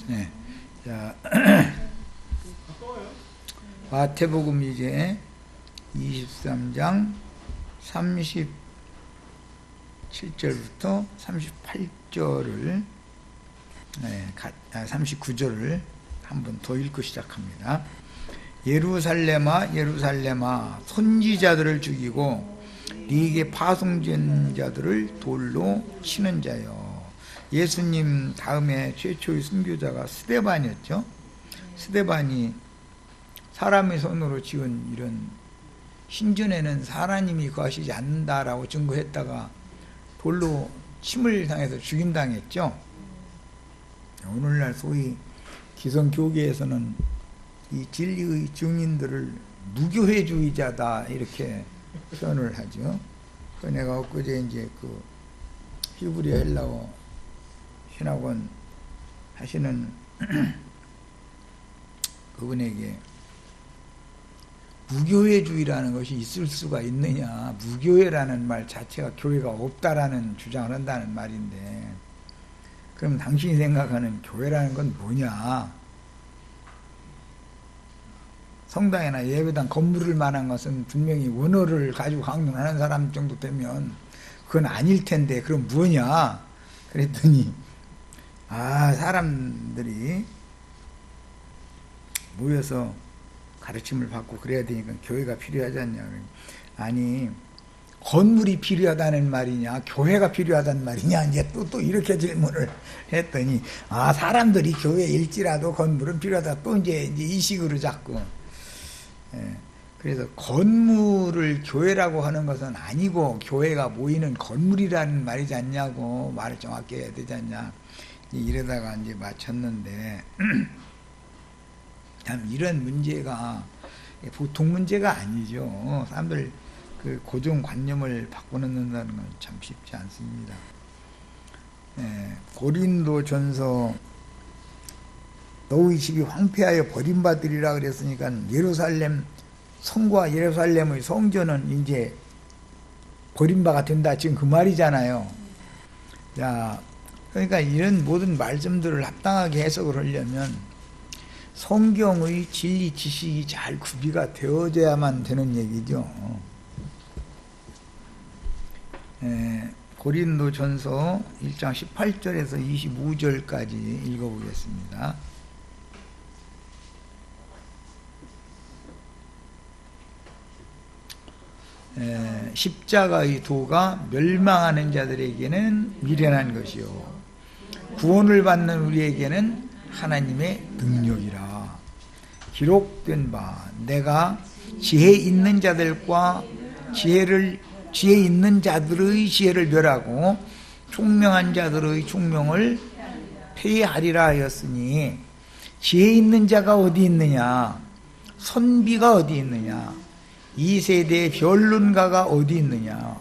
네. 자, 마태복음 이제 23장 37절부터 38절을 39절을 한번 더 읽고 시작합니다. 예루살렘아 예루살렘아 선지자들을 죽이고 네게 파송된 자들을 돌로 치는 자여. 예수님 다음에 최초의 순교자가 스데반이었죠. 스데반이 사람의 손으로 지은 이런 신전에는 하나님이 거하시지 않는다라고 증거했다가 돌로 침을 당해서 죽임당했죠. 오늘날 소위 기성교계에서는 이 진리의 증인들을 무교회주의자다 이렇게 표현을 하죠. 그 내가 엊그제 이제 그 히브리 헬라어 신학원 하시는 그분에게 무교회주의라는 것이 있을 수가 있느냐, 무교회라는 말 자체가 교회가 없다라는 주장을 한다는 말인데, 그럼 당신이 생각하는 교회라는 건 뭐냐? 성당이나 예배당 건물을 말한 것은 분명히 원어를 가지고 강론하는 사람 정도 되면 그건 아닐 텐데 그럼 뭐냐? 그랬더니 사람들이 모여서 가르침을 받고 그래야 되니까 교회가 필요하지 않냐. 아니 건물이 필요하다는 말이냐 교회가 필요하다는 말이냐 이제 또 이렇게 질문을 했더니 사람들이 교회일지라도 건물은 필요하다 또 이제 이 식으로 자꾸. 그래서 건물을 교회라고 하는 것은 아니고 교회가 모이는 건물이라는 말이지 않냐고 말을 정확히 해야 되지 않냐 이러다가 이제 맞췄는데 참 이런 문제가 보통 문제가 아니죠. 사람들 그 고정관념을 바꿔놓는다는 건 참 쉽지 않습니다. 고린도전서 너희 집이 황폐하여 버림받으리라 그랬으니까 예루살렘 성과 예루살렘의 성전은 이제 버림바가 된다 지금 그 말이잖아요. 자, 그러니까 이런 모든 말씀들을 합당하게 해석을 하려면 성경의 진리 지식이 잘 구비가 되어져야만 되는 얘기죠. 고린도전서 1장 18절에서 25절까지 읽어보겠습니다. 십자가의 도가 멸망하는 자들에게는 미련한 것이요 구원을 받는 우리에게는 하나님의 능력이라. 기록된 바 내가 지혜 있는 자들과 지혜 있는 자들의 지혜를 멸하고 총명한 자들의 총명을 폐하리라 하였으니 지혜 있는 자가 어디 있느냐 선비가 어디 있느냐 이 세대의 변론가가 어디 있느냐.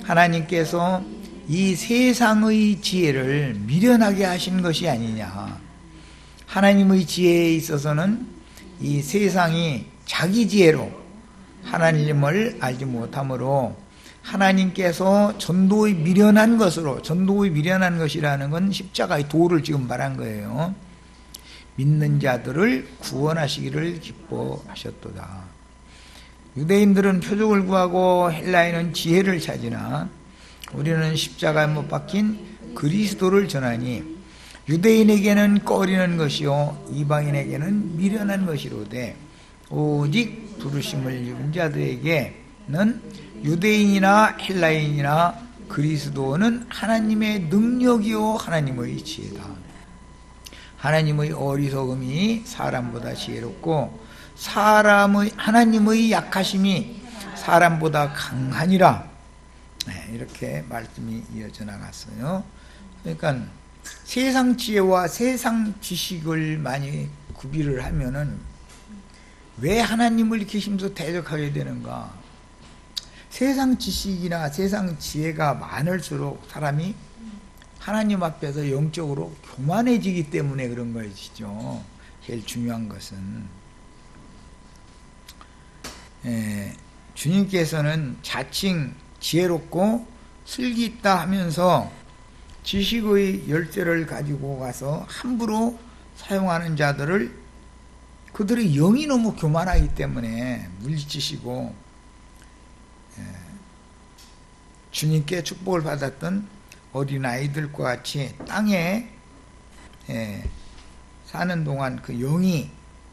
하나님께서 이 세상의 지혜를 미련하게 하신 것이 아니냐. 하나님의 지혜에 있어서는 이 세상이 자기 지혜로 하나님을 알지 못하므로 하나님께서 전도의 미련한 것이라는 건 십자가의 도를 지금 말한 거예요. 믿는 자들을 구원하시기를 기뻐하셨도다. 유대인들은 표적을 구하고 헬라인은 지혜를 찾으나 우리는 십자가에 못 박힌 그리스도를 전하니 유대인에게는 꺼리는 것이요 이방인에게는 미련한 것이로되 오직 부르심을 입은 자들에게는 유대인이나 헬라인이나 그리스도는 하나님의 능력이요 하나님의 지혜다. 하나님의 어리석음이 사람보다 지혜롭고 하나님의 약하심이 사람보다 강하니라. 이렇게 말씀이 이어져 나갔어요. 그러니까 세상 지혜와 세상 지식을 많이 구비를 하면은 왜 하나님을 이렇게 힘써 대적하게 되는가? 세상 지식이나 세상 지혜가 많을수록 사람이 하나님 앞에서 영적으로 교만해지기 때문에 그런 것이죠. 제일 중요한 것은 주님께서는 자칭 지혜롭고 슬기 있다 하면서 지식의 열쇠를 가지고 가서 함부로 사용하는 자들을 그들의 영이 너무 교만하기 때문에 물리치시고 주님께 축복을 받았던 어린아이들과 같이 땅에 사는 동안 그 영이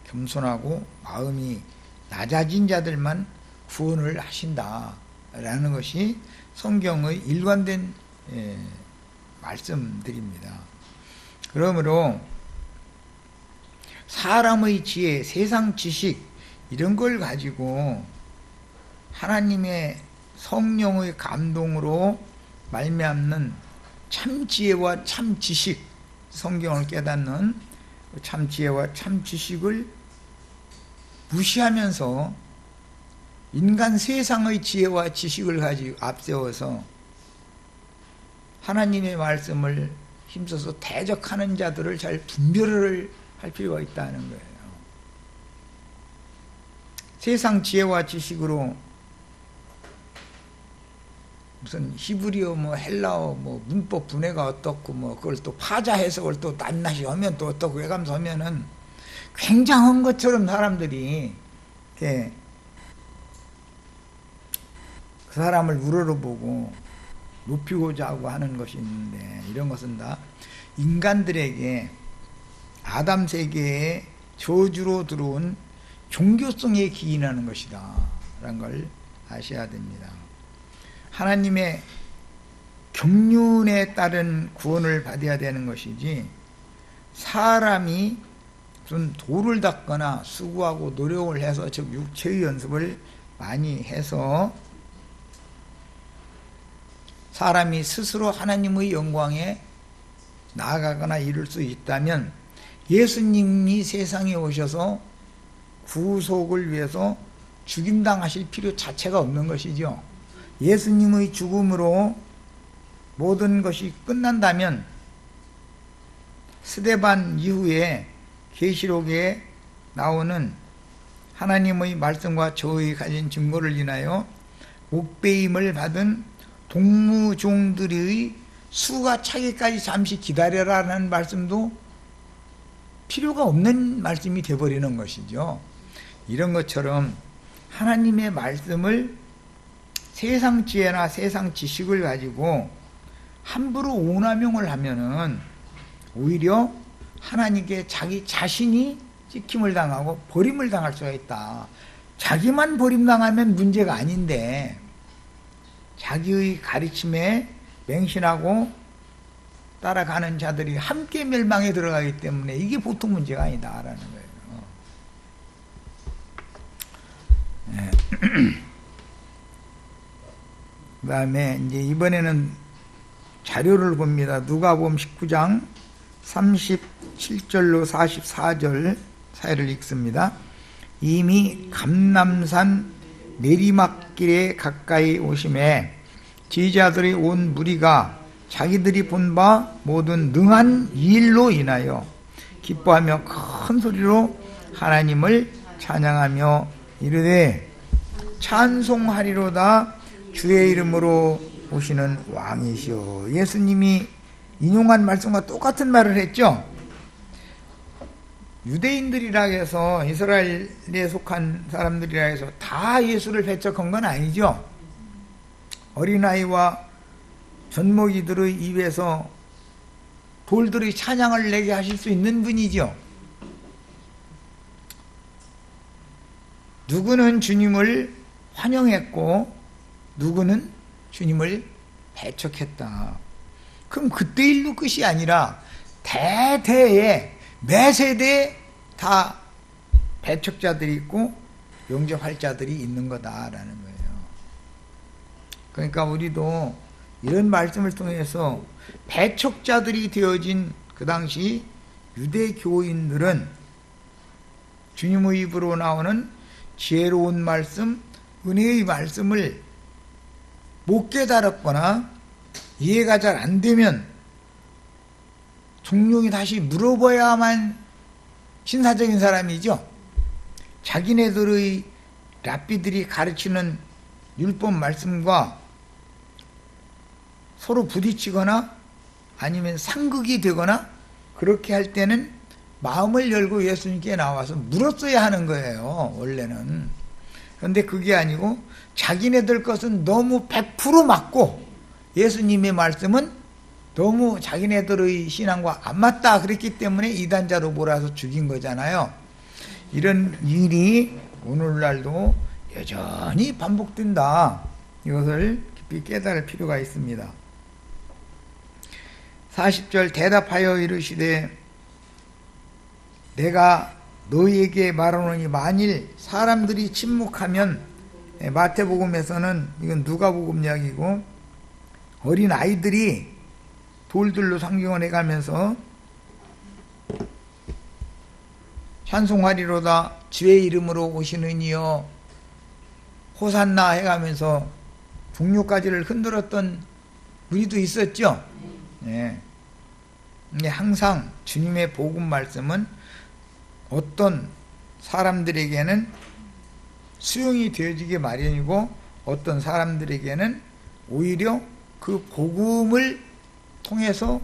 겸손하고 마음이 낮아진 자들만 구원을 하신다라는 것이 성경의 일관된 말씀들입니다. 그러므로 사람의 지혜, 세상 지식 이런 걸 가지고 하나님의 성령의 감동으로 말미암는 참 지혜와 참 지식, 성경을 깨닫는 참 지혜와 참 지식을 무시하면서 인간 세상의 지혜와 지식을 가지고 앞세워서 하나님의 말씀을 힘써서 대적하는 자들을 잘 분별을 할 필요가 있다는 거예요. 세상 지혜와 지식으로 무슨 히브리어 헬라어 문법 분해가 어떻고 그걸 또 파자 해석을 또 낱낱이 하면 또 어떻고 해가면서 하면은 굉장한 것처럼 사람들이 이렇게 그 사람을 우러러보고 높이고자 하고 하는 것이 있는데, 이런 것은 다 인간들에게 아담 세계에 저주로 들어온 종교성에 기인하는 것이다 라는 걸 아셔야 됩니다. 하나님의 경륜에 따른 구원을 받아야 되는 것이지, 사람이 무슨 돌을 닦거나 수고하고 노력을 해서, 즉 육체의 연습을 많이 해서 사람이 스스로 하나님의 영광에 나아가거나 이룰 수 있다면 예수님이 세상에 오셔서 구속을 위해서 죽임당하실 필요 자체가 없는 것이죠. 예수님의 죽음으로 모든 것이 끝난다면 스데반 이후에 계시록에 나오는 하나님의 말씀과 저의 가진 증거를 인하여 목배임을 받은 동무종들의 수가 차기까지 잠시 기다려라는 말씀도 필요가 없는 말씀이 되어버리는 것이죠. 이런 것처럼 하나님의 말씀을 세상 지혜나 세상 지식을 가지고 함부로 오남용을 하면은 오히려 하나님께 자기 자신이 찍힘을 당하고 버림을 당할 수가 있다. 자기만 버림당하면 문제가 아닌데 자기의 가르침에 맹신하고 따라가는 자들이 함께 멸망에 들어가기 때문에 이게 보통 문제가 아니다라는 거예요. 네. 그 다음에 이제 이번에는 자료를 봅니다. 누가복음 19장 37절로 44절 사이를 읽습니다. 이미 감람산 내리막길에 가까이 오심에 지휘자들이 온 무리가 자기들이 본 바 모든 능한 일로 인하여 기뻐하며 큰 소리로 하나님을 찬양하며 이르되 찬송하리로다 주의 이름으로 오시는 왕이시오. 예수님이 인용한 말씀과 똑같은 말을 했죠. 유대인들이라 해서 이스라엘에 속한 사람들이라 해서 다 예수를 배척한 건 아니죠. 어린아이와 젖먹이들의 입에서 돌들의 찬양을 내게 하실 수 있는 분이죠. 누구는 주님을 환영했고 누구는 주님을 배척했다. 그럼 그때 일로 끝이 아니라 대대에 매 세대에 다 배척자들이 있고 용접할 자들이 있는 거다라는 거예요. 그러니까 우리도 이런 말씀을 통해서 배척자들이 되어진 그 당시 유대 교인들은 주님의 입으로 나오는 지혜로운 말씀, 은혜의 말씀을 못 깨달았거나 이해가 잘 안 되면 종종이 다시 물어봐야만 신사적인 사람이죠. 자기네들의 랍비들이 가르치는 율법 말씀과 서로 부딪히거나 아니면 상극이 되거나 그렇게 할 때는 마음을 열고 예수님께 나와서 물었어야 하는 거예요, 원래는. 그런데 그게 아니고 자기네들 것은 너무 100% 맞고 예수님의 말씀은 너무 자기네들의 신앙과 안 맞다 그랬기 때문에 이단자로 몰아서 죽인 거잖아요. 이런 일이 오늘날도 여전히 반복된다. 이것을 깊이 깨달을 필요가 있습니다. 40절 대답하여 이르시되 내가 너희에게 말하노니 만일 사람들이 침묵하면, 마태복음에서는 이건 누가복음 이야기고, 어린 아이들이 돌들로 상경을 해가면서 찬송하리로다 주의 이름으로 오시는 이여 호산나 해가면서 종료까지를 흔들었던 우리도 있었죠. 네. 항상 주님의 복음 말씀은 어떤 사람들에게는 수용이 되어지기 마련이고 어떤 사람들에게는 오히려 그 복음을 통해서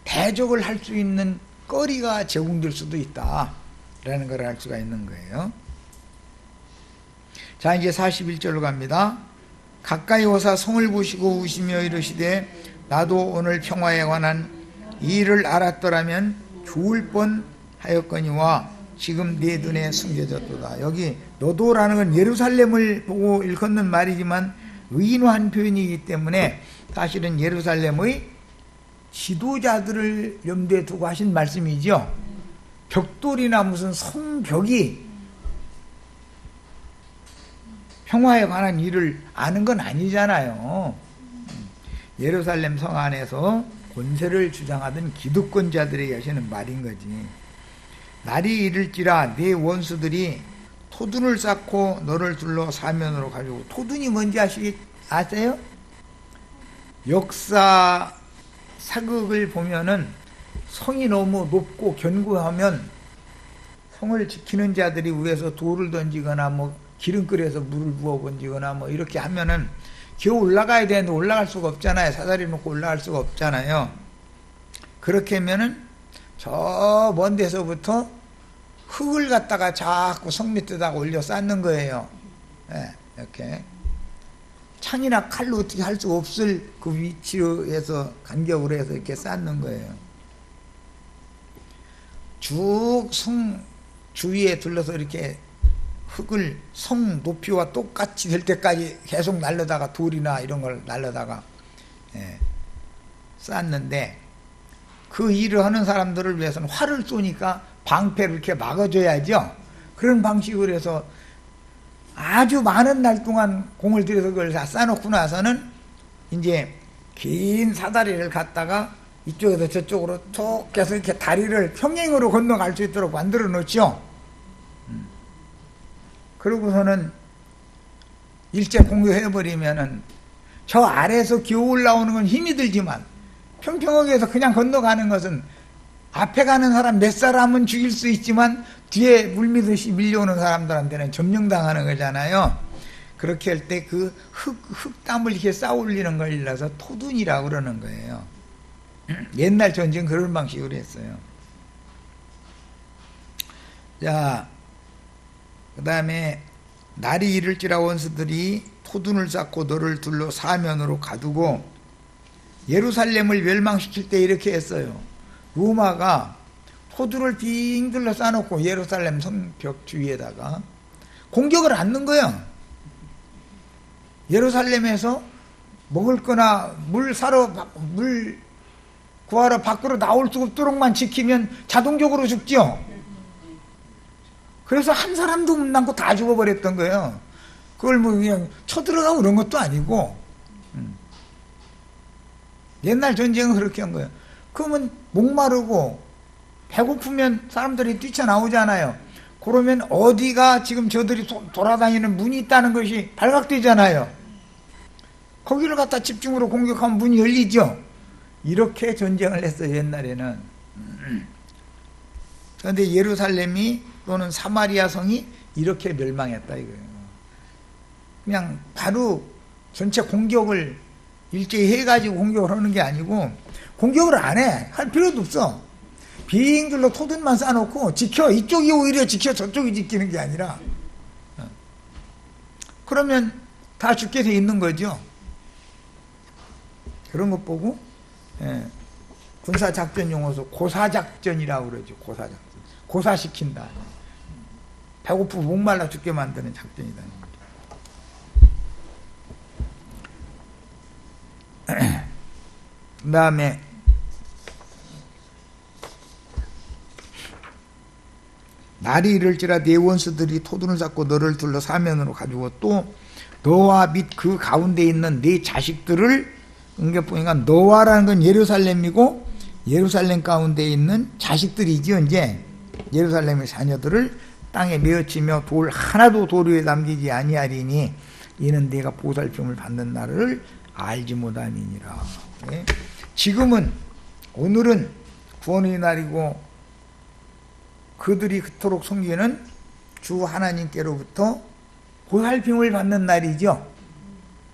대적을 할 수 있는 거리가 제공될 수도 있다라는 걸 알 수가 있는 거예요. 자, 이제 41절로 갑니다. 가까이 오사 성을 보시고 우시며 이르시되 나도 오늘 평화에 관한 이 일을 알았더라면 좋을 뻔하였거니와 지금 네 눈에 숨겨졌도다. 여기 너도라는 건 예루살렘을 보고 일컫는 말이지만 의인화한 표현이기 때문에 사실은 예루살렘의 지도자들을 염두에 두고 하신 말씀이죠. 벽돌이나 무슨 성벽이 평화에 관한 일을 아는 건 아니잖아요. 예루살렘 성 안에서 권세를 주장하던 기득권자들에게 하시는 말인 거지. 날이 이를지라 네 원수들이 토둔을 쌓고 너를 둘러 사면으로 가지고, 토둔이 뭔지 아세요? 역사 사극을 보면은 성이 너무 높고 견고하면 성을 지키는 자들이 위에서 돌을 던지거나 뭐 기름 끓여서 물을 부어 던지거나 뭐 이렇게 하면은 기어 올라가야 되는데 올라갈 수가 없잖아요. 사다리 놓고 올라갈 수가 없잖아요. 그렇게 하면은 저 먼 데서부터 흙을 갖다가 자꾸 성 밑에다가 올려 쌓는 거예요. 네, 이렇게 창이나 칼로 어떻게 할 수 없을 그 위치에서 간격으로 해서 이렇게 쌓는 거예요. 쭉 성 주위에 둘러서 이렇게 흙을 성 높이와 똑같이 될 때까지 계속 날려다가 돌이나 이런 걸 날려다가 쌓는데, 그 일을 하는 사람들을 위해서는 활을 쏘니까 방패를 이렇게 막아줘야죠. 그런 방식으로 해서 아주 많은 날 동안 공을 들여서 그걸 다 쌓아놓고 나서는 이제 긴 사다리를 갖다가 이쪽에서 저쪽으로 툭 해서 이렇게 다리를 평행으로 건너갈 수 있도록 만들어 놓죠. 그러고서는 일제 공격해버리면은 저 아래에서 기어 올라오는 건 힘이 들지만 평평하게 해서 그냥 건너가는 것은 앞에 가는 사람 몇 사람은 죽일 수 있지만 뒤에 물밀듯이 밀려오는 사람들한테는 점령당하는 거잖아요. 그렇게 할 때 그 흙담을 이렇게 쌓아 올리는 걸 일러서 토둔이라고 그러는 거예요. 옛날 전쟁 그런 방식으로 했어요. 자, 그 다음에 날이 이를지라 원수들이 토둔을 쌓고 너를 둘러 사면으로 가두고, 예루살렘을 멸망시킬 때 이렇게 했어요. 로마가 토둔을 빙 둘러 쌓아놓고 예루살렘 성벽 주위에다가 공격을 안 넣은 거예요. 예루살렘에서 먹을 거나 물 구하러 밖으로 나올 수 없도록만 지키면 자동적으로 죽죠. 그래서 한 사람도 못 남고 다 죽어버렸던 거예요. 그걸 뭐 그냥 쳐들어가고 그런 것도 아니고, 옛날 전쟁은 그렇게 한 거예요. 그러면 목마르고 배고프면 사람들이 뛰쳐나오잖아요. 그러면 어디가 지금 저들이 돌아다니는 문이 있다는 것이 발각되잖아요. 거기를 갖다 집중으로 공격하면 문이 열리죠. 이렇게 전쟁을 했어요, 옛날에는. 그런데 예루살렘이 또는 사마리아 성이 이렇게 멸망했다 이거예요. 그냥 바로 전체 공격을 일제히 해가지고 공격을 하는 게 아니고, 공격을 안 해. 할 필요도 없어. 비행들로 토든만 쌓아놓고 지켜, 이쪽이 오히려 지켜, 저쪽이 지키는 게 아니라, 그러면 다 죽게 돼 있는 거죠. 그런 것 보고 군사작전 용어서 고사작전이라고 그러죠. 고사작전. 고사시킨다. 배고프고 목말라 죽게 만드는 작전이다. 그 다음에 날이 이를지라 네 원수들이 토둔을 쌓고 너를 둘러 사면으로 가지고 또 너와 및 그 가운데 있는 네 자식들을, 그러니까 보니까 너와라는 건 예루살렘이고 예루살렘 가운데 있는 자식들이지요. 이제 예루살렘의 자녀들을 땅에 메어치며 돌 하나도 도리에 남기지 아니하리니 이는 네가 보살핌을 받는 날을 알지 못함이니라. 지금은, 오늘은 구원의 날이고 그들이 그토록 섬기는 주 하나님께로부터 보살핌을 받는 날이죠.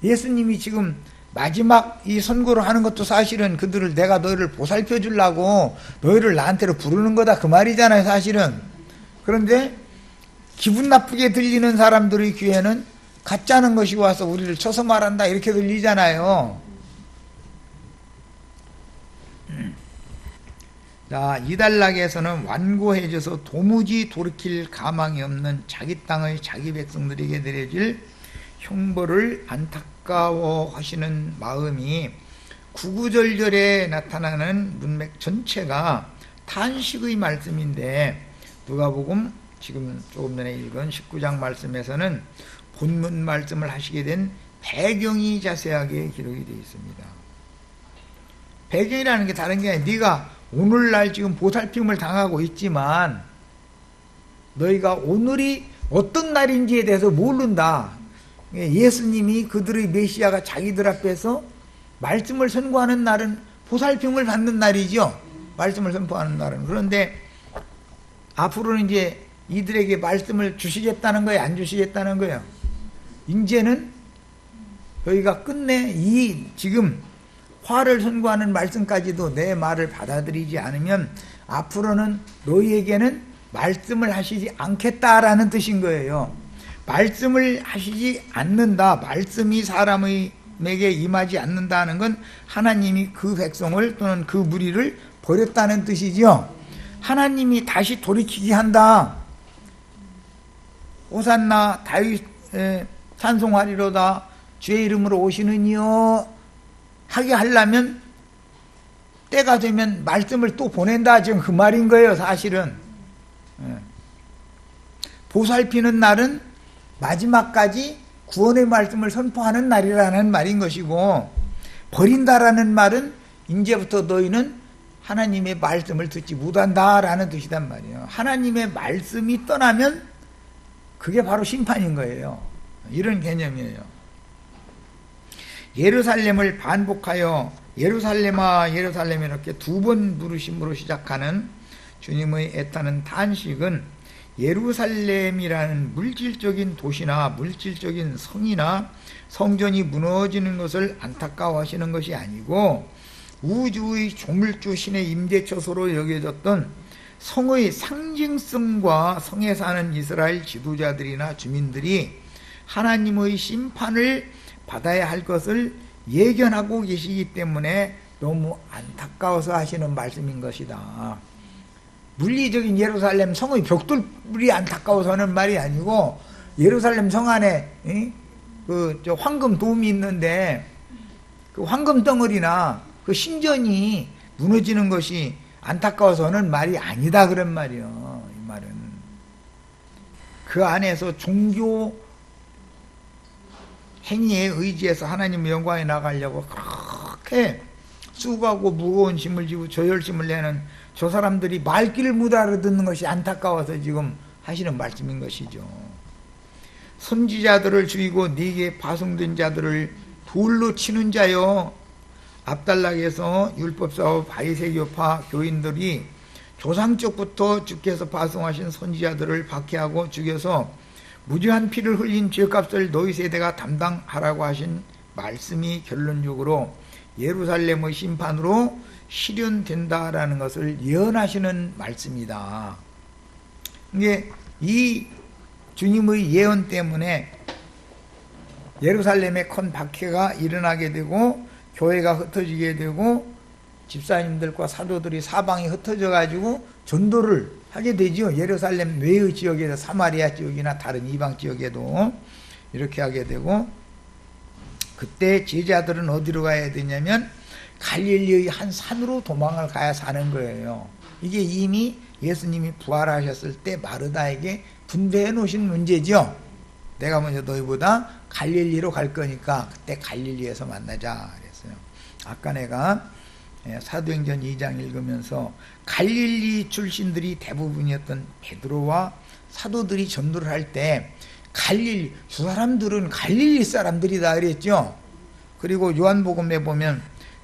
예수님이 지금 마지막 이 선고를 하는 것도 사실은 그들을, 내가 너희를 보살펴 주려고 너희를 나한테로 부르는 거다, 그 말이잖아요, 사실은. 그런데 기분 나쁘게 들리는 사람들의 귀에는 가짜는 것이 와서 우리를 쳐서 말한다, 이렇게 들리잖아요. 자, 이달락에서는 완고해져서 도무지 돌이킬 가망이 없는 자기 땅의 자기 백성들에게 내려질 형벌을 안타까워하시는 마음이 구구절절에 나타나는 문맥 전체가 탄식의 말씀인데, 누가복음 지금 조금 전에 읽은 19장 말씀에서는 본문 말씀을 하시게 된 배경이 자세하게 기록이 되어 있습니다. 배경이라는 게 다른 게 아니라, 네가 오늘날 지금 보살핌을 당하고 있지만 너희가 오늘이 어떤 날인지에 대해서 모른다. 예수님이, 그들의 메시아가 자기들 앞에서 말씀을 선고하는 날은 보살핌을 받는 날이죠. 말씀을 선포하는 날은. 그런데 앞으로는 이제 이들에게 말씀을 주시겠다는 거예요, 안 주시겠다는 거예요? 이제는 저희가 끝내 이 지금 화를 선고하는 말씀까지도 내 말을 받아들이지 않으면 앞으로는 너희에게는 말씀을 하시지 않겠다라는 뜻인 거예요. 말씀을 하시지 않는다, 말씀이 사람에게 임하지 않는다는 건 하나님이 그 백성을 또는 그 무리를 버렸다는 뜻이죠. 하나님이 다시 돌이키게 한다. 호산나 다윗 찬송하리로다 주의 이름으로 오시는 이여 하게 하려면 때가 되면 말씀을 또 보낸다, 지금 그 말인 거예요, 사실은. 보살피는 날은 마지막까지 구원의 말씀을 선포하는 날이라는 말인 것이고, 버린다라는 말은 이제부터 너희는 하나님의 말씀을 듣지 못한다라는 뜻이란 말이에요. 하나님의 말씀이 떠나면 그게 바로 심판인 거예요. 이런 개념이에요. 예루살렘을 반복하여 예루살렘아 예루살렘 이렇게 두 번 부르심으로 시작하는 주님의 애타는 탄식은 예루살렘이라는 물질적인 도시나 물질적인 성이나 성전이 무너지는 것을 안타까워하시는 것이 아니고, 우주의 조물주 신의 임재처소로 여겨졌던 성의 상징성과 성에 사는 이스라엘 지도자들이나 주민들이 하나님의 심판을 받아야 할 것을 예견하고 계시기 때문에 너무 안타까워서 하시는 말씀인 것이다. 물리적인 예루살렘 성의 벽돌이 안타까워서 하는 말이 아니고, 예루살렘 성 안에 저 황금 돔이 있는데 그 황금 덩어리나 그 신전이 무너지는 것이 안타까워서 하는 말이 아니다, 그런 말이요. 이 말은 그 안에서 종교 행위에 의지해서 하나님의 영광에 나가려고 그렇게 수고하고 무거운 짐을 지고 저혈심을 내는 저 사람들이 말귀를 못 알아듣는 것이 안타까워서 지금 하시는 말씀인 것이죠. 선지자들을 죽이고 네게 파송된 자들을 돌로 치는 자여, 압달락에서 율법사와 바리새교파 교인들이 조상적부터 주께서 파송하신 선지자들을 박해하고 죽여서 무죄한 피를 흘린 죄값을 너희 세대가 담당하라고 하신 말씀이 결론적으로 예루살렘의 심판으로 실현된다라는 것을 예언하시는 말씀이다. 이게 이 주님의 예언 때문에 예루살렘에 큰 박해가 일어나게 되고 교회가 흩어지게 되고 집사님들과 사도들이 사방에 흩어져 가지고 전도를 하게 되죠. 예루살렘 외의 지역에서 사마리아 지역이나 다른 이방 지역에도 이렇게 하게 되고, 그때 제자들은 어디로 가야 되냐면 갈릴리의 한 산으로 도망을 가야 사는 거예요. 이게 이미 예수님이 부활하셨을 때 마르다에게 분배해 놓으신 문제죠. 내가 먼저 너희보다 갈릴리로 갈 거니까 그때 갈릴리에서 만나자 그랬어요. 아까 내가 사도행전 2장 읽으면서 갈릴리 출신들이 대부분이었던 베드로와 사도들이 전도를 할 때 갈릴리, 저 사람들은 갈릴리 사람들이다 그랬죠. 그리고 요한복음에 보면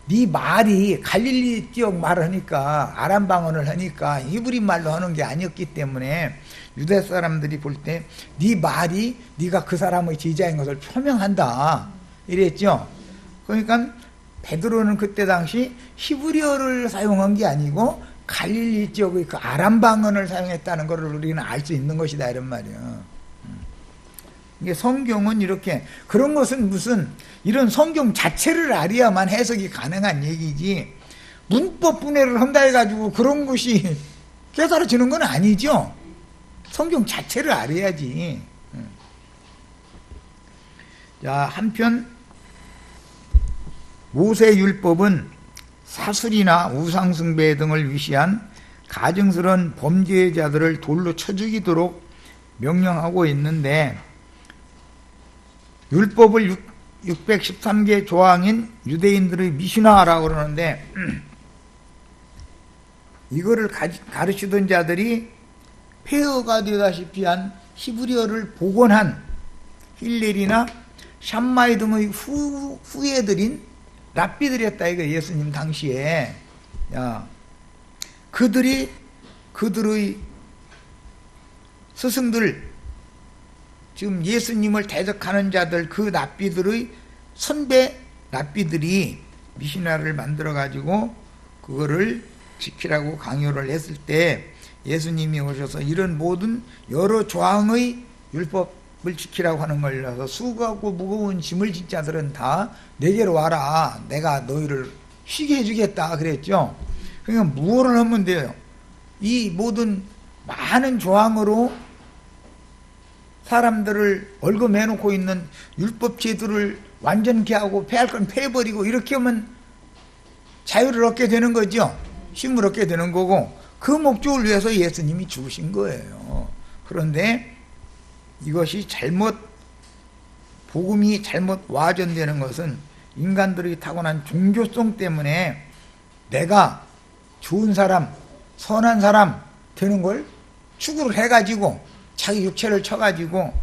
네 말이 갈릴리 지역 말을 하니까, 아람 방언을 하니까 히브리 말로 하는 게 아니었기 때문에 유대 사람들이 볼 때 네 말이 네가 그 사람의 제자인 것을 표명한다 이랬죠. 그러니까 베드로는 그때 당시 히브리어를 사용한 게 아니고 갈릴리 지역의 그 아람 방언을 사용했다는 것을 우리는 알 수 있는 것이다 이런 말이에요. 이게 성경은 이렇게, 그런 것은 무슨 이런 성경 자체를 알아야만 해석이 가능한 얘기지, 문법 분해를 한다 해가지고 그런 것이 깨달아지는 건 아니죠. 성경 자체를 알아야지. 자, 한편 모세율법은 사슬이나 우상숭배 등을 위시한 가증스러운 범죄자들을 돌로 쳐 죽이도록 명령하고 있는데, 율법을 613개 조항인 유대인들의 미슈나라고 그러는데, 이거를 가르치던 자들이 폐허가 되다시피 한 히브리어를 복원한 힐렐이나 샴마이 등의 후예들인 랍비들이었다 이거. 예수님 당시에 그들의 스승들, 지금 예수님을 대적하는 자들, 그 랍비들의 선배 랍비들이 미시나를 만들어 가지고 그거를 지키라고 강요를 했을 때 예수님이 오셔서 이런 모든 여러 조항의 율법을 지키라고 하는 걸려서 수고하고 무거운 짐을 진 자들은 다 내게로 와라, 내가 너희를 쉬게 해주겠다 그랬죠. 그러니까 무엇을 하면 돼요? 이 모든 많은 조항으로 사람들을 얼금해놓고 있는 율법 제도를 완전케 하고 폐할 건 폐해버리고 이렇게 하면 자유를 얻게 되는 거죠. 힘을 얻게 되는 거고, 그 목적을 위해서 예수님이 죽으신 거예요. 그런데 이것이 복음이 잘못 와전되는 것은 인간들의 타고난 종교성 때문에 내가 좋은 사람, 선한 사람 되는 걸 추구를 해가지고 자기 육체를 쳐가지고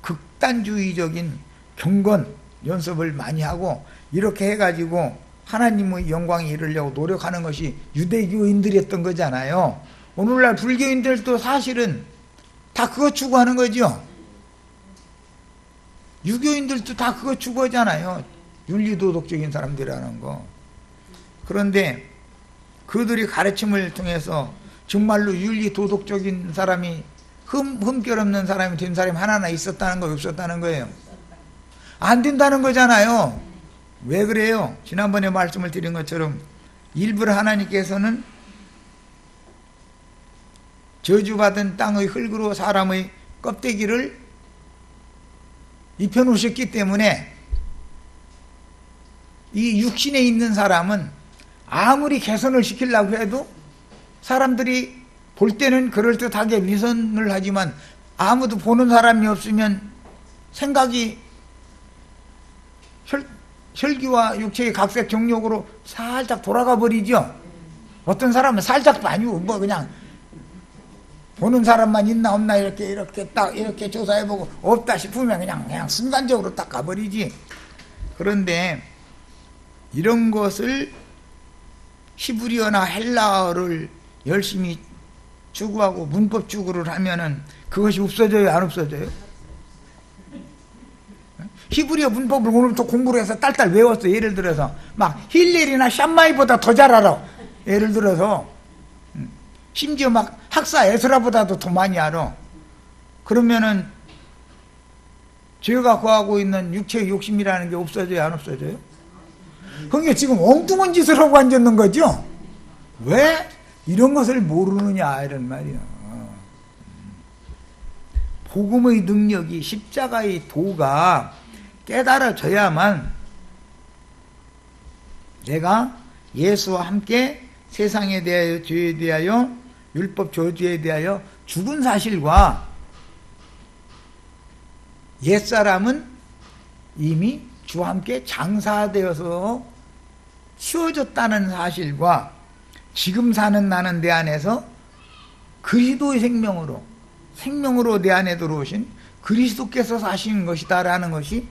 극단주의적인 경건 연습을 많이 하고 이렇게 해가지고 하나님의 영광에 이르려고 노력하는 것이 유대교인들이 했던 거잖아요. 오늘날 불교인들도 사실은 다 그거 추구하는 거죠. 유교인들도 다 그거 추구하잖아요. 윤리도덕적인 사람들이라는 거. 그런데 그들이 가르침을 통해서 정말로 윤리도덕적인 사람이 흠결 없는 사람이 된 사람이 하나나 있었다는 거, 없었다는 거예요? 안 된다는 거잖아요. 왜 그래요? 지난번에 말씀을 드린 것처럼 일부러 하나님께서는 저주받은 땅의 흙으로 사람의 껍데기를 입혀놓으셨기 때문에 이 육신에 있는 사람은 아무리 개선을 시키려고 해도 사람들이 볼 때는 그럴듯하게 위선을 하지만 아무도 보는 사람이 없으면 생각이 혈기와 육체의 각색 정욕으로 살짝 돌아가 버리죠. 어떤 사람은 살짝도 아니고 뭐 그냥 보는 사람만 있나 없나 이렇게 딱 이렇게 조사해보고 없다 싶으면 그냥 순간적으로 딱 가버리지. 그런데 이런 것을 히브리어나 헬라어를 열심히 추구하고 문법 추구를 하면은 그것이 없어져요, 안 없어져요? 히브리어 문법을 오늘부터 공부를 해서 딸딸 외웠어. 예를 들어서 막 힐렐이나 샴마이보다 더 잘 알아. 예를 들어서 심지어 막 학사 에스라보다도 더 많이 알아. 그러면은 죄가 거하고 있는 육체의 욕심이라는 게 없어져요, 안 없어져요? 그러니까 지금 엉뚱한 짓을 하고 앉았는 거죠. 왜 이런 것을 모르느냐 이런 말이야. 복음의 능력이, 십자가의 도가 깨달아져야만 내가 예수와 함께 세상에 대하여, 죄에 대하여, 율법 저주에 대하여 죽은 사실과 옛사람은 이미 주와 함께 장사되어서 치워졌다는 사실과 지금 사는 나는 내 안에서 그리스도의 생명으로 내 안에 들어오신 그리스도께서 사시는 것이다라는 것이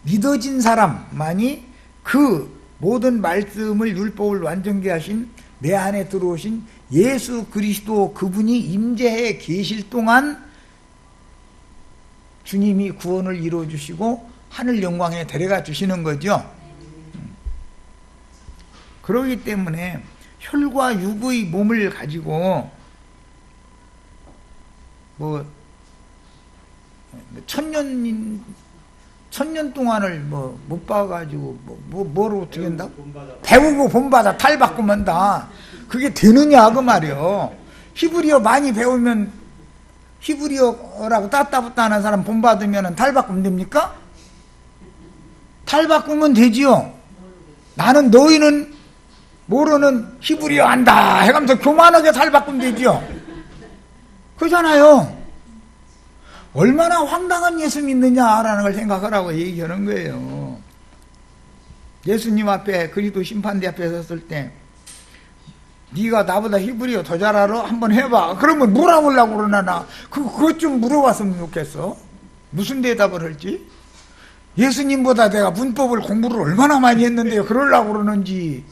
믿어진 사람만이 그 모든 말씀을, 율법을 완전케 하신 내 안에 들어오신 예수 그리스도, 그분이 임재해 계실 동안 주님이 구원을 이루어주시고 하늘 영광에 데려가 주시는 거죠. 그러기 때문에 혈과 육의 몸을 가지고 뭐 천년 동안을 못 봐가지고 뭐로 어떻게 한다? 배우고 본받아 탈바꿈한다. 그게 되느냐 그 말이요. 히브리어 많이 배우면, 히브리어라고 따따붙다 하는 사람 본받으면 탈바꿈 됩니까? 탈바꿈은 되지요. 나는 너희는 모르는 히브리어 안다 해가면서 교만하게 탈바꿈 되지요. 그러잖아요. 얼마나 황당한 예수 믿느냐라는 걸 생각하라고 얘기하는 거예요. 예수님 앞에, 그리스도 심판대 앞에 섰을 때 네가 나보다 히브리어 더 잘 알아? 한번 해봐. 그러면 물어보려고 그러나 나 그것 좀 물어봤으면 좋겠어. 무슨 대답을 할지. 예수님보다 내가 문법을 공부를 얼마나 많이 했는데요 그러려고 그러는지.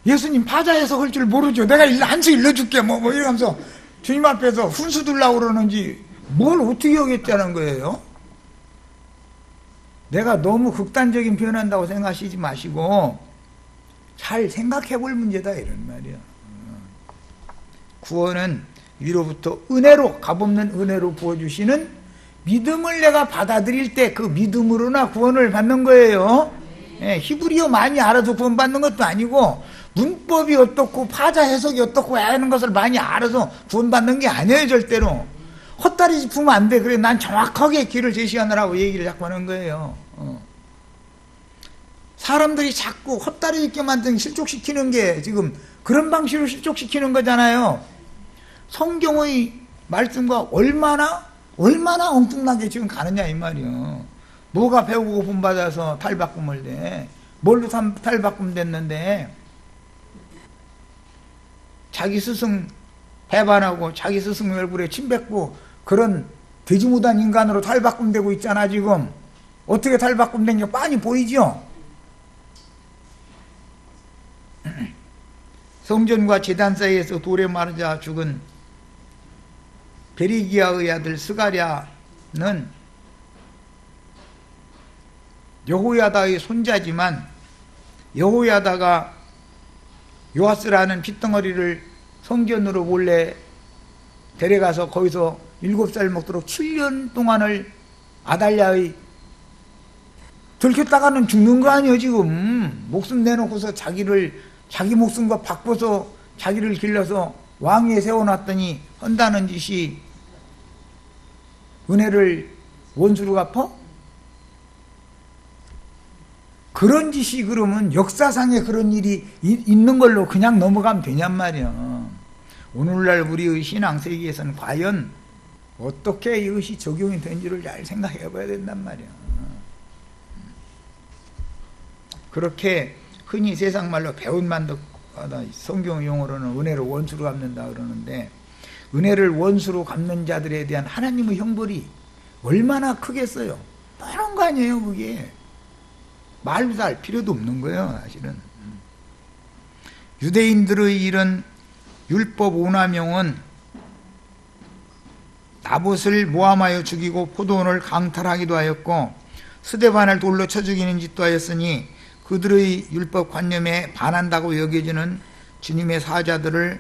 예수님 파자 해석할 줄 모르죠. 내가 한수 일러줄게 뭐 이러면서 주님 앞에서 훈수 두려고 그러는지 뭘 어떻게 하겠다는 거예요. 내가 너무 극단적인 표현한다고 생각하시지 마시고 잘 생각해 볼 문제다 이런 말이야. 구원은 위로부터 은혜로, 값없는 은혜로 부어주시는 믿음을 내가 받아들일 때 그 믿음으로나 구원을 받는 거예요. 히브리어 많이 알아서 구원받는 것도 아니고 문법이 어떻고 파자 해석이 어떻고 하는 것을 많이 알아서 구원받는 게 아니에요. 절대로 헛다리 짚으면 안 돼. 그래 난 정확하게 길을 제시하느라고 얘기를 자꾸 하는 거예요. 사람들이 자꾸 헛다리 짚게 만든 실족시키는 게 지금 그런 방식으로 실족시키는 거잖아요. 성경의 말씀과 얼마나 엉뚱하게 지금 가느냐 이 말이요. 뭐가 배우고 본받아서 탈바꿈을 돼. 뭘로 탈바꿈 됐는데 자기 스승 배반하고 자기 스승 얼굴에 침 뱉고 그런 되지 못한 인간으로 탈바꿈되고 있잖아 지금. 어떻게 탈바꿈된 게 빤히 보이죠. 성전과 제단 사이에서 돌에 마르자 죽은 베리기야의 아들 스가랴는 여호야다의 손자지만 여호야다가 요아스라는 핏덩어리를 성전으로 몰래 데려가서 거기서 7살 먹도록 7년 동안을 아달랴의 들켰다가는 죽는 거 아니에요 지금. 목숨 내놓고서 자기 목숨과 바꿔서 자기를 길러서 왕위에 세워놨더니 한다는 짓이 은혜를 원수로 갚아? 그런 짓이 그러면 역사상에 그런 일이 있는 걸로 그냥 넘어가면 되냔 말이야. 오늘날 우리의 신앙 세계에서는 과연 어떻게 이것이 적용이 되는지를 잘 생각해 봐야 된단 말이야. 그렇게 흔히 세상 말로 배운만도 성경 용어로는 은혜를 원수로 갚는다 그러는데, 은혜를 원수로 갚는 자들에 대한 하나님의 형벌이 얼마나 크겠어요. 뻔한 거 아니에요 그게. 말도 할 필요도 없는 거예요 사실은. 유대인들의 이런 율법 오남용은 아봇을 모함하여 죽이고 포도원을 강탈하기도 하였고 스데반을 돌로 쳐 죽이는 짓도 하였으니 그들의 율법관념에 반한다고 여겨지는 주님의 사자들을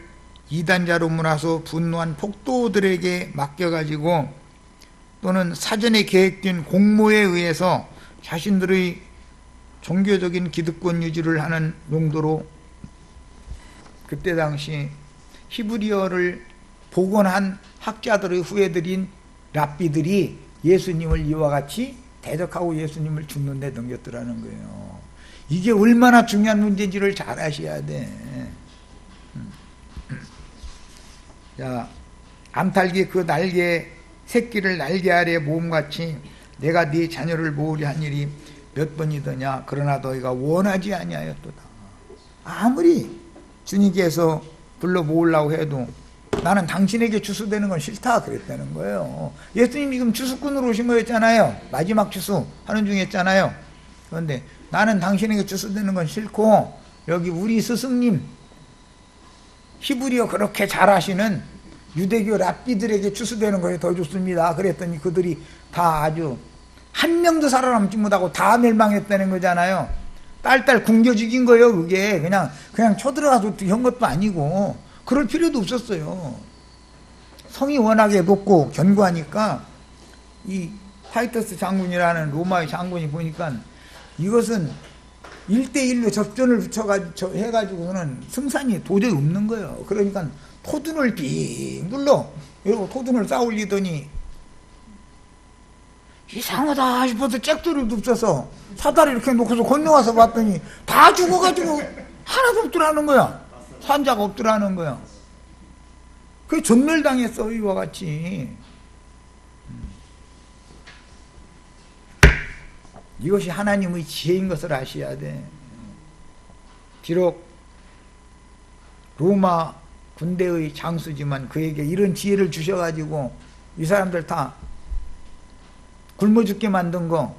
이단자로 몰아서 분노한 폭도들에게 맡겨가지고 또는 사전에 계획된 공모에 의해서 자신들의 종교적인 기득권 유지를 하는 용도로 그때 당시 히브리어를 복원한 학자들의 후예들인 랍비들이 예수님을 이와 같이 대적하고 예수님을 죽는 데 넘겼더라는 거예요. 이게 얼마나 중요한 문제인지를 잘 아셔야 돼. 자, 암탉이 그 날개 새끼를 날개 아래 모음같이 내가 네 자녀를 모으려 한 일이 몇 번이더냐. 그러나 너희가 원하지 아니하였도다. 아무리 주님께서 불러 모으려고 해도 나는 당신에게 추수되는 건 싫다 그랬다는 거예요. 예수님이 지금 추수꾼으로 오신 거였잖아요. 마지막 추수 하는 중에 했잖아요. 그런데 나는 당신에게 추수되는 건 싫고 여기 우리 스승님 히브리어 그렇게 잘하시는 유대교 랍비들에게 추수되는 것이 더 좋습니다. 그랬더니 그들이 다 아주 한 명도 살아남지 못하고 다 멸망했다는 거잖아요. 딸딸 굶겨 죽인 거예요. 그게 그냥 쳐들어가서 한 것도 아니고 그럴 필요도 없었어요. 성이 워낙에 높고 견고하니까 이 타이터스 장군이라는 로마의 장군이 보니까 이것은 1대1로 접전을 해가지고는 승산이 도저히 없는 거예요. 그러니까 토둔을 빙 눌러 이러고 토둔을 쌓아올리더니 이상하다 싶어서 잭소리도 없어서 사다리 이렇게 놓고서 건너와서 봤더니 다 죽어가지고 하나도 없더라는 거야. 산자가 없더라는 거야. 그게 전멸당했어. 이와 같이. 이것이 하나님의 지혜인 것을 아셔야 돼. 비록 로마 군대의 장수지만 그에게 이런 지혜를 주셔가지고 이 사람들 다 굶어 죽게 만든 거,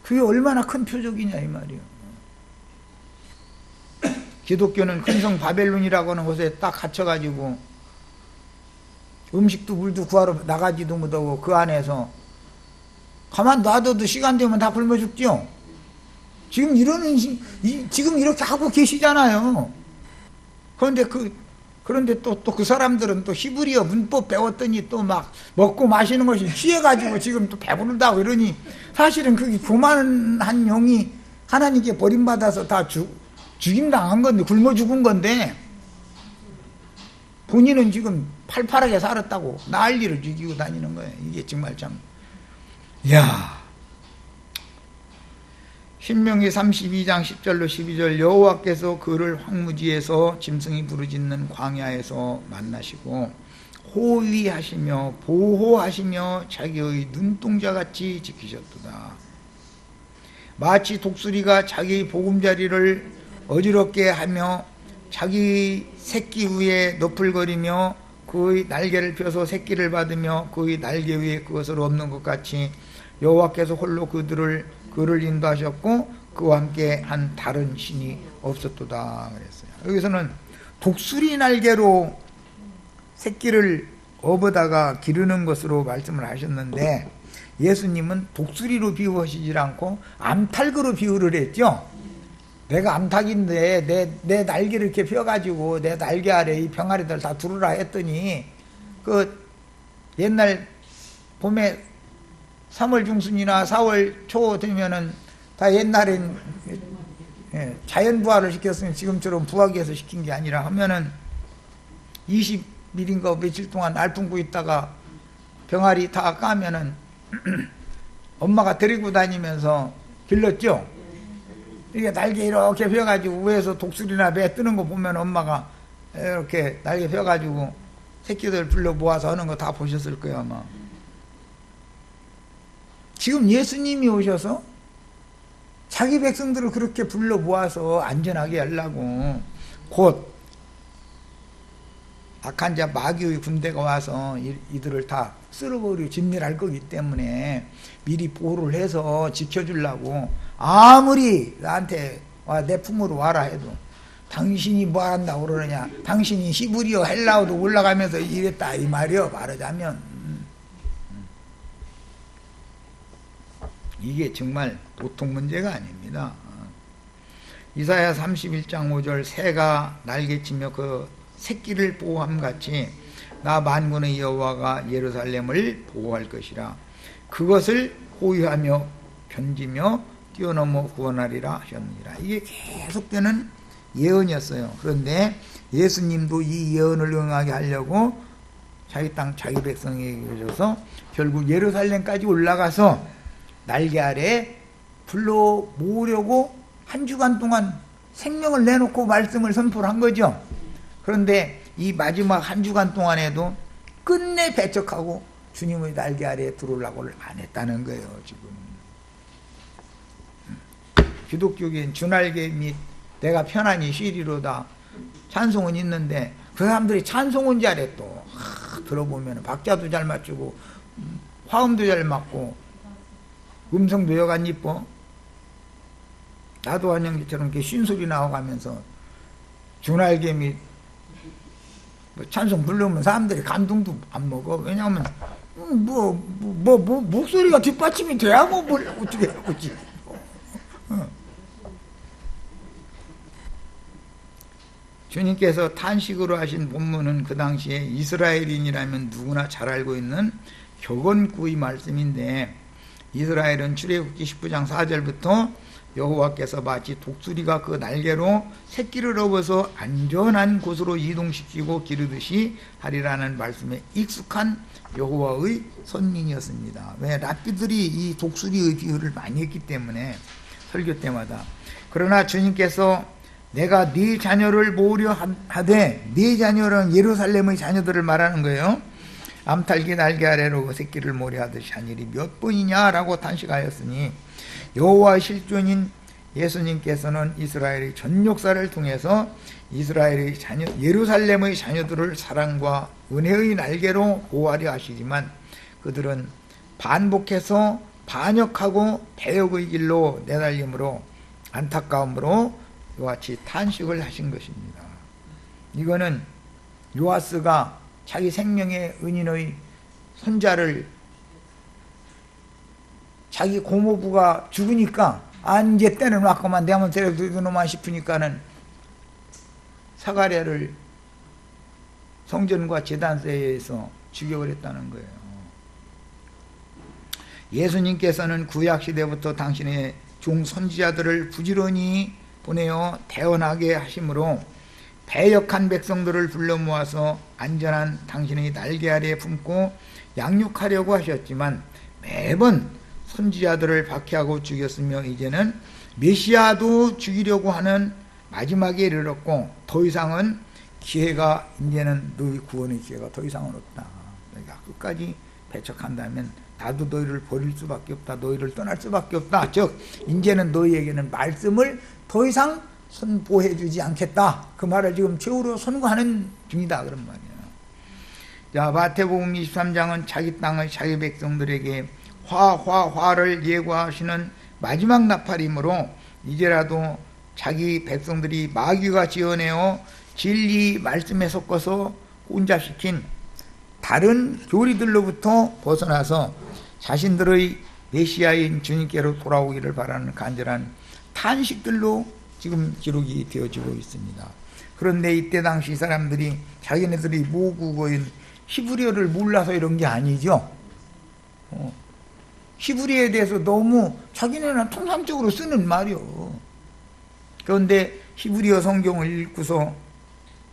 그게 얼마나 큰 표적이냐 이 말이에요. 기독교는 큰성 바벨론이라고 하는 곳에 딱 갇혀가지고 음식도 물도 구하러 나가지도 못하고 그 안에서 가만 놔둬도 시간 되면 다 굶어 죽지요. 지금 지금 이렇게 하고 계시잖아요. 그런데 또 그 사람들은 또 히브리어 문법 배웠더니 또 막 먹고 마시는 것이 취해가지고 지금 또 배부르다고 이러니 사실은 그게 교만한 영이 하나님께 버림받아서 다 죽임당한 건데, 굶어 죽은 건데, 본인은 지금 팔팔하게 살았다고 난리를 죽이고 다니는 거예요. 이게 정말 참. 이야. 신명기 32장 10절로 12절 여호와께서 그를 황무지에서 짐승이 부르짖는 광야에서 만나시고 호위하시며 보호하시며 자기의 눈동자같이 지키셨도다. 마치 독수리가 자기의 보금자리를 어지럽게 하며 자기 새끼 위에 너풀거리며 그의 날개를 펴서 새끼를 받으며 그의 날개 위에 그것을 엎는 것 같이 여호와께서 홀로 그를 인도하셨고 그와 함께 한 다른 신이 없었도다 그랬어요. 여기서는 독수리 날개로 새끼를 업어다가 기르는 것으로 말씀을 하셨는데 예수님은 독수리로 비유하시질 않고 암탉으로 비유를 했죠. 내가 암탉인데 내 날개를 이렇게 펴가지고 내 날개 아래 이 병아리들 다 두르라 했더니 그 옛날 봄에 3월 중순이나 4월 초 되면은 다 옛날엔 자연 부화를 시켰으면 지금처럼 부화기에서 시킨 게 아니라 하면은 20일인가 며칠 동안 날 품고 있다가 병아리 다 까면은 엄마가 데리고 다니면서 길렀죠. 이게 날개 이렇게 펴가지고 위에서 독수리나 매 뜨는 거 보면 엄마가 이렇게 날개 펴가지고 새끼들 불러 모아서 하는 거 다 보셨을 거예요 아마. 지금 예수님이 오셔서 자기 백성들을 그렇게 불러 모아서 안전하게 하려고 곧 악한 자 마귀의 군대가 와서 이들을 다 쓸어버리고 진멸할 거기 때문에 미리 보호를 해서 지켜주려고 아무리 나한테 내 품으로 와라 해도 당신이 뭐 한다고 그러느냐. 당신이 히브리어 헬라어도 올라가면서 이랬다 이 말이요. 말하자면 이게 정말 보통 문제가 아닙니다. 이사야 31장 5절 새가 날개치며 그 새끼를 보호함같이 나 만군의 여호와가 예루살렘을 보호할 것이라. 그것을 호위하며 견지며 뛰어넘어 구원하리라 하셨느니라. 이게 계속되는 예언이었어요. 그런데 예수님도 이 예언을 응하게 하려고 자기 땅 자기 백성에게 주셔서 결국 예루살렘까지 올라가서 날개 아래 불러 모으려고 한 주간 동안 생명을 내놓고 말씀을 선포를 한 거죠. 그런데 이 마지막 한 주간 동안에도 끝내 배척하고 주님의 날개 아래에 들어오려고를 안 했다는 거예요. 지금 기독교계엔 주날개 및 내가 편안히 쉬리로다 찬송은 있는데 그 사람들이 찬송은 잘해. 또 들어보면 박자도 잘 맞추고 화음도 잘 맞고 음성도 여간 이뻐. 나도 한영기처럼 이렇게 쉰소리 나와가면서 주날개 및 찬송 부르면 사람들이 감동도 안 먹어. 왜냐하면 목소리가 뒷받침이 돼야 뭐 어떻게 하지. 주님께서 탄식으로 하신 본문은 그 당시에 이스라엘인이라면 누구나 잘 알고 있는 격언구의 말씀인데, 이스라엘은 출애굽기 19장 4절부터 여호와께서 마치 독수리가 그 날개로 새끼를 업어서 안전한 곳으로 이동시키고 기르듯이 하리라는 말씀에 익숙한 여호와의 선민이었습니다. 왜? 랍비들이 이 독수리의 비유를 많이 했기 때문에 설교 때마다. 그러나 주님께서 내가 네 자녀를 모으려 하되, 네 자녀는 예루살렘의 자녀들을 말하는 거예요. 암탉이 날개 아래로 그 새끼를 모으려 하듯이 한 일이 몇 번이냐라고 탄식하였으니, 여호와의 실존인 예수님께서는 이스라엘의 전 역사를 통해서 이스라엘의 자녀, 예루살렘의 자녀들을 사랑과 은혜의 날개로 보호하려 하시지만 그들은 반복해서 반역하고 배역의 길로 내달림으로 안타까움으로 이와 같이 탄식을 하신 것입니다. 이거는 요아스가 자기 생명의 은인의 손자를 자기 고모부가 죽으니까 이제 때는 왔구만 내 한번 데려다 놓으면 싶으니까는 사가랴를 성전과 제단세에서 죽여버렸다는 거예요. 예수님께서는 구약시대부터 당신의 종선지자들을 부지런히 보내어 태어나게 하심으로 배역한 백성들을 불러 모아서 안전한 당신의 날개 아래에 품고 양육하려고 하셨지만 매번 선지자들을 박해하고 죽였으며 이제는 메시아도 죽이려고 하는 마지막에 이르렀고 더 이상은 기회가, 이제는 너희 구원의 기회가 더 이상은 없다. 내가 끝까지 배척한다면 나도 너희를 버릴 수밖에 없다. 너희를 떠날 수밖에 없다. 즉 이제는 너희에게는 말씀을 더 이상 선보해 주지 않겠다. 그 말을 지금 최후로 선고하는 중이다. 그런 말이에요. 자, 마태복음 23장은 자기 땅의 자기 백성들에게 화를 예고하시는 마지막 나팔이므로 이제라도 자기 백성들이 마귀가 지어내어 진리 말씀에 섞어서 혼잡시킨 다른 교리들로부터 벗어나서 자신들의 메시아인 주님께로 돌아오기를 바라는 간절한 탄식들로 지금 기록이 되어지고 있습니다. 그런데 이때 당시 사람들이 자기네들이 모국어인 히브리어를 몰라서 이런 게 아니죠. 히브리어에 대해서 너무 자기네는 통상적으로 쓰는 말이요. 그런데 히브리어 성경을 읽고서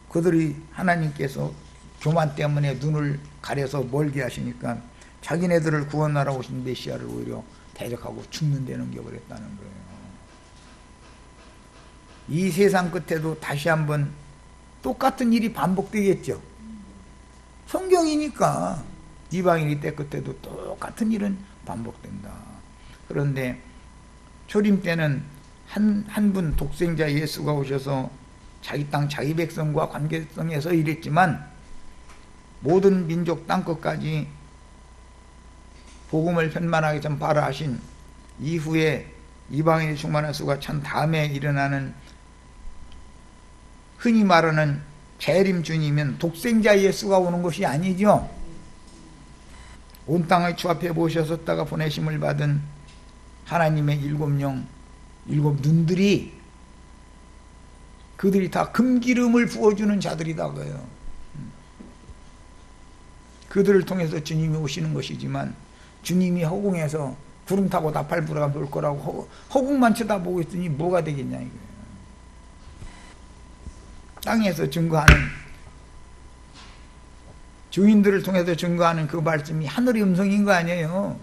그들이 하나님께서 교만 때문에 눈을 가려서 멀게 하시니까 자기네들을 구원하러 오신 메시아를 오히려 대적하고 죽는 데 넘겨버렸다는 거예요. 이 세상 끝에도 다시 한번 똑같은 일이 반복되겠죠. 성경이니까 이방인이 때 끝에도 똑같은 일은 반복된다. 그런데 초림 때는 한 분 독생자 예수가 오셔서 자기 땅 자기 백성과 관계성에서 이랬지만 모든 민족 땅끝까지 복음을 편만하게 전파하라 하신 이후에 이방인이 충만한 수가 찬 다음에 일어나는 흔히 말하는 재림 주님은 독생자 예수가 오는 것이 아니죠. 온 땅의 주 앞에 모셔섰다가 보내심을 받은 하나님의 일곱 영, 일곱 눈들이, 그들이 다 금기름을 부어주는 자들이다 그래요. 그들을 통해서 주님이 오시는 것이지만, 주님이 허공에서 구름 타고 나팔 불어가 올 거라고 허공만 쳐다보고 있으니 뭐가 되겠냐 이거예요. 땅에서 증거하는, 주인들을 통해서 증거하는 그 말씀이 하늘의 음성인 거 아니에요.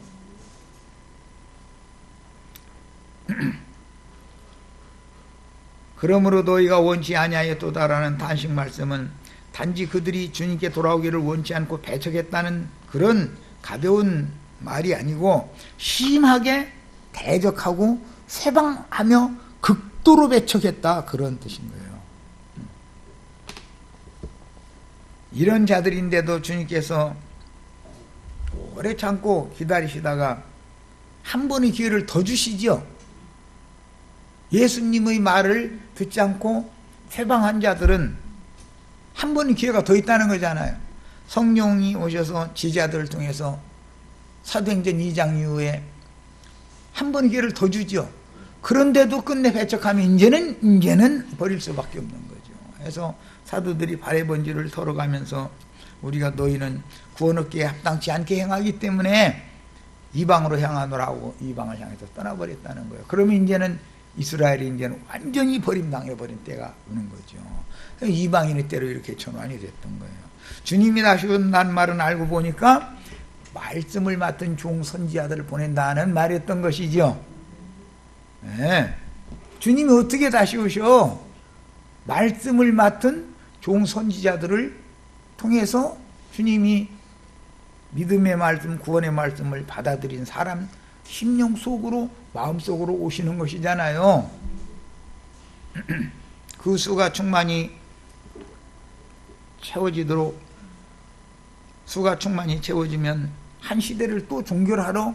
그러므로 너희가 원치 아니하였도다라는 단식 말씀은 단지 그들이 주님께 돌아오기를 원치 않고 배척했다는 그런 가벼운 말이 아니고, 심하게 대적하고 쇠방하며 극도로 배척했다, 그런 뜻인 거예요. 이런 자들인데도 주님께서 오래 참고 기다리시다가 한 번의 기회를 더 주시죠. 예수님의 말을 듣지 않고 회방한 자들은 한 번의 기회가 더 있다는 거잖아요. 성령이 오셔서 지자들을 통해서 사도행전 2장 이후에 한 번의 기회를 더 주죠. 그런데도 끝내 배척하면 이제는 버릴 수밖에 없는 거죠. 그래서 사도들이 발의 번지를 털어가면서 우리가 너희는 구원 얻기에 합당치 않게 행하기 때문에 이방으로 향하노라고 이방을 향해서 떠나버렸다는 거예요. 그러면 이제는 이스라엘이 이제는 완전히 버림당해버린 때가 오는 거죠. 이방인의 때로 이렇게 전환이 됐던 거예요. 주님이 다시 온다는 말은 알고 보니까 말씀을 맡은 종 선지자들을 보낸다는 말이었던 것이죠. 네. 주님이 어떻게 다시 오셔? 말씀을 맡은 종 선지자들을 통해서 주님이 믿음의 말씀, 구원의 말씀을 받아들인 사람 심령 속으로, 마음 속으로 오시는 것이잖아요. 그 수가 충만히 채워지도록, 수가 충만히 채워지면 한 시대를 또 종결하러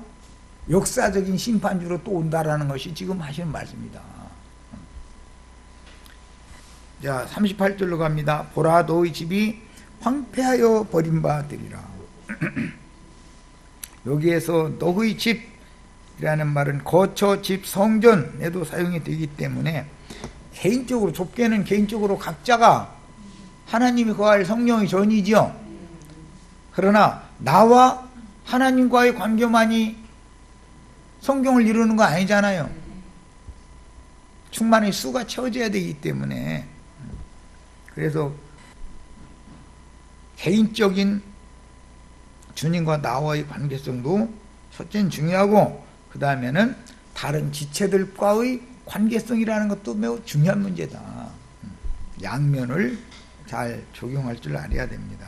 역사적인 심판주로 또 온다라는 것이 지금 하시는 말씀입니다. 자, 38절로 갑니다. 보라, 너희 집이 황폐하여 버림받으리라. 여기에서 너희 집이라는 말은 거처, 집, 성전에도 사용이 되기 때문에 개인적으로, 좁게는 개인적으로 각자가 하나님이 거할 성령의 전이지요. 그러나 나와 하나님과의 관계만이 성경을 이루는 거 아니잖아요. 충만히 수가 채워져야 되기 때문에, 그래서 개인적인 주님과 나와의 관계성도 첫째는 중요하고, 그 다음에는 다른 지체들과의 관계성이라는 것도 매우 중요한 문제다. 양면을 잘 적용할 줄 알아야 됩니다.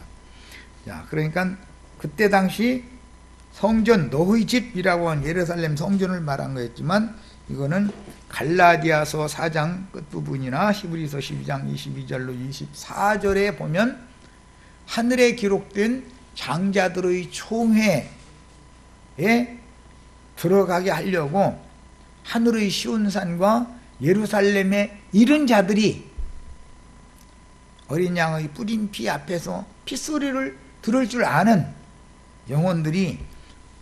자, 그러니까 그때 당시 성전, 너희 집이라고 한 예루살렘 성전을 말한 거였지만, 이거는 갈라디아서 4장 끝부분이나 히브리서 12장 22절로 24절에 보면 하늘에 기록된 장자들의 총회에 들어가게 하려고 하늘의 시온산과 예루살렘의 이른 자들이 어린 양의 뿌린 피 앞에서 핏소리를 들을 줄 아는 영혼들이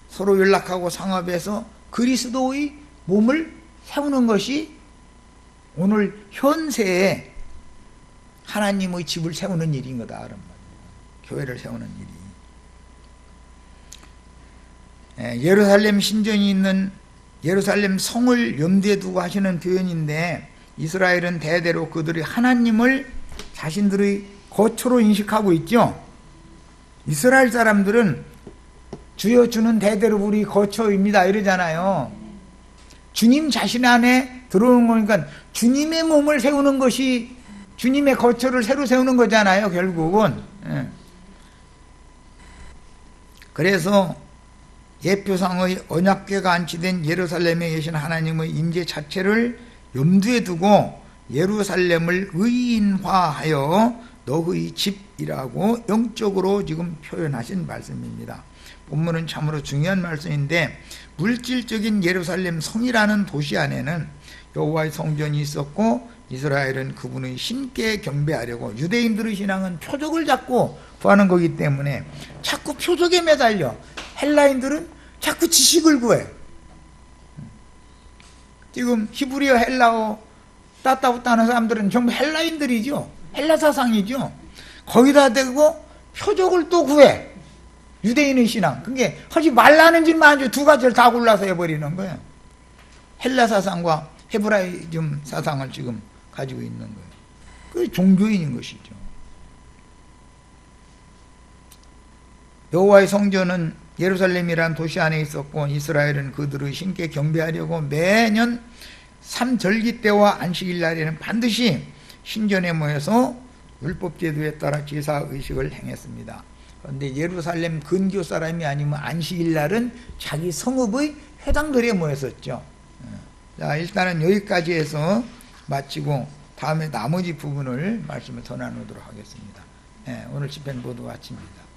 서로 연락하고 상합해서 그리스도의 몸을 세우는 것이 오늘 현세에 하나님의 집을 세우는 일인 거다, 그런 말이에요. 교회를 세우는 일이. 예루살렘 신전이 있는 예루살렘 성을 염두에 두고 하시는 표현인데, 이스라엘은 대대로 그들이 하나님을 자신들의 거처로 인식하고 있죠. 이스라엘 사람들은 주여 주는 대대로 우리 거처입니다 이러잖아요. 주님 자신 안에 들어오는 거니까 주님의 몸을 세우는 것이 주님의 거처를 새로 세우는 거잖아요, 결국은. 그래서 예표상의 언약궤가 안치된 예루살렘에 계신 하나님의 임재 자체를 염두에 두고 예루살렘을 의인화하여 너의 집이라고 영적으로 지금 표현하신 말씀입니다. 본문은 참으로 중요한 말씀인데, 물질적인 예루살렘 성이라는 도시 안에는 여호와의 성전이 있었고 이스라엘은 그분의 신께 경배하려고, 유대인들의 신앙은 표적을 잡고 구하는 거기 때문에 자꾸 표적에 매달려. 헬라인들은 자꾸 지식을 구해. 지금 히브리어, 헬라어 따따붙다 하는 사람들은 전부 헬라인들이죠. 헬라 사상이죠. 거기다 대고 표적을 또 구해. 유대인의 신앙. 그게 하지 말라는 짓만 아주 두 가지를 다 골라서 해버리는 거예요. 헬라 사상과 헤브라이즘 사상을 지금 가지고 있는 거예요. 그게 종교인인 것이죠. 여호와의 성전은 예루살렘이란 도시 안에 있었고, 이스라엘은 그들의 신께 경배하려고 매년 삼절기 때와 안식일 날에는 반드시 신전에 모여서 율법제도에 따라 제사의식을 행했습니다. 그런데 예루살렘 근교 사람이 아니면 안식일 날은 자기 성읍의 회당들에 모였었죠. 자, 일단은 여기까지 해서 마치고 다음에 나머지 부분을 말씀을 더 나누도록 하겠습니다. 오늘 집회는 모두 마칩니다.